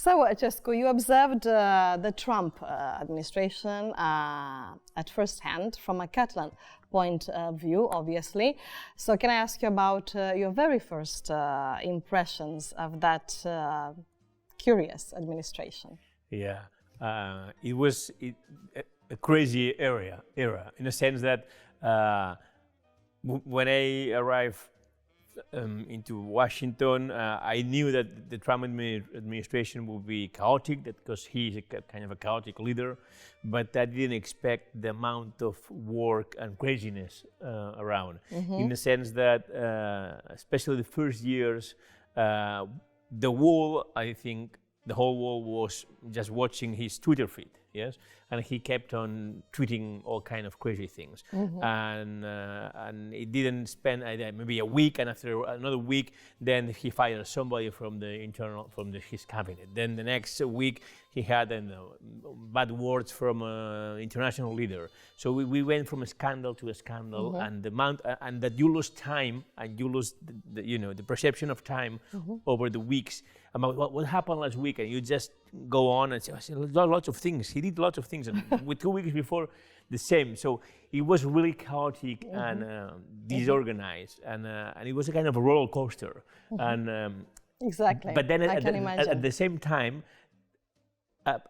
So, Xesco, you observed the Trump administration at first hand from a Catalan point of view, obviously. So can I ask you about your very first impressions of that curious administration? Yeah, it was a crazy era in the sense that when I arrived into Washington, I knew that the Trump administration would be chaotic, because he's a kind of a chaotic leader, but I didn't expect the amount of work and craziness around, in the sense that, especially the first years, the whole world was just watching his Twitter feed, yes, and he kept on tweeting all kind of crazy things, and it didn't spend maybe a week, and after another week, then he fired somebody from his cabinet. Then the next week he had bad words from an international leader. So we went from a scandal to a scandal, and that you lose time, and you lose the perception of time over the weeks about what happened last week, and you just go on and say, lots of things. He did lots of things, and with 2 weeks before, the same. So it was really chaotic and disorganized, and it was a kind of a roller coaster. And exactly. But then at at the same time,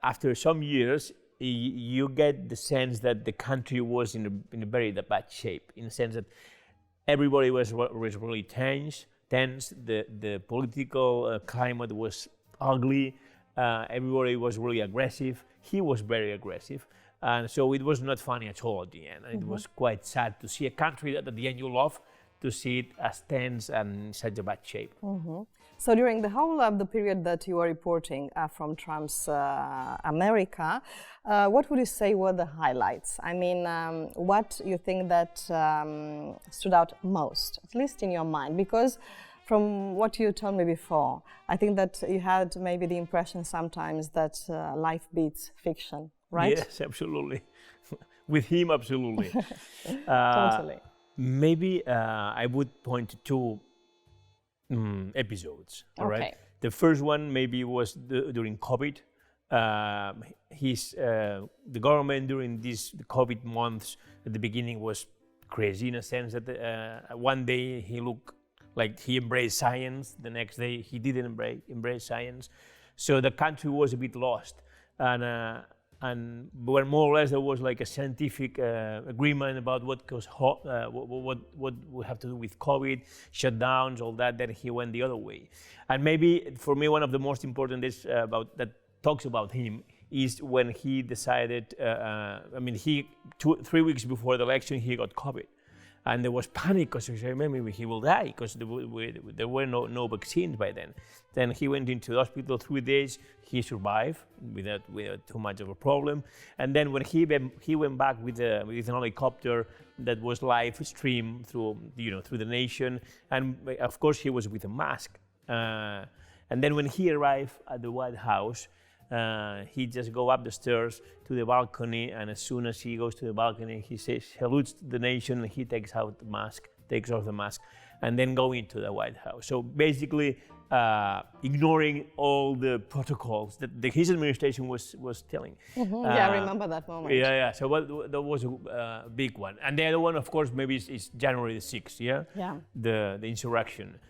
after some years, you get the sense that the country was in a very bad shape, in the sense that everybody was really tense. The political climate was ugly. Everybody was really aggressive. He was very aggressive, and so it was not funny at all at the end. And it was quite sad to see a country that at the end you love, to see it as tense and in such a bad shape. So during the whole of the period that you were reporting from Trump's America, what would you say were the highlights? I mean, what you think that stood out most, at least in your mind? Because from what you told me before, I think that you had maybe the impression sometimes that life beats fiction, right? Yes, absolutely. With him, absolutely. Totally. Maybe I would point to two episodes. All right. The first one maybe was during COVID. The government during these COVID months at the beginning was crazy, in a sense that one day he looked like he embraced science, the next day he didn't embrace science. So the country was a bit lost, and more or less there was like a scientific agreement about what we have to do with COVID, shutdowns, all that. Then he went the other way, and maybe for me one of the most important is that talks about him is when he decided. 3 weeks before the election he got COVID. And there was panic because he said, maybe he will die, because there were no vaccines by then. Then he went into the hospital 3 days. He survived without too much of a problem. And then when he went back with an helicopter that was live streamed through the nation, and of course he was with a mask. And then when he arrived at the White House, he just go up the stairs to the balcony, and as soon as he goes to the balcony, he salutes the nation, and he takes off the mask, and then go into the White House. So basically, ignoring all the protocols that his administration was telling. Yeah, I remember that moment. Yeah. So that was a big one, and the other one, of course, maybe is January the 6th. Yeah. The insurrection.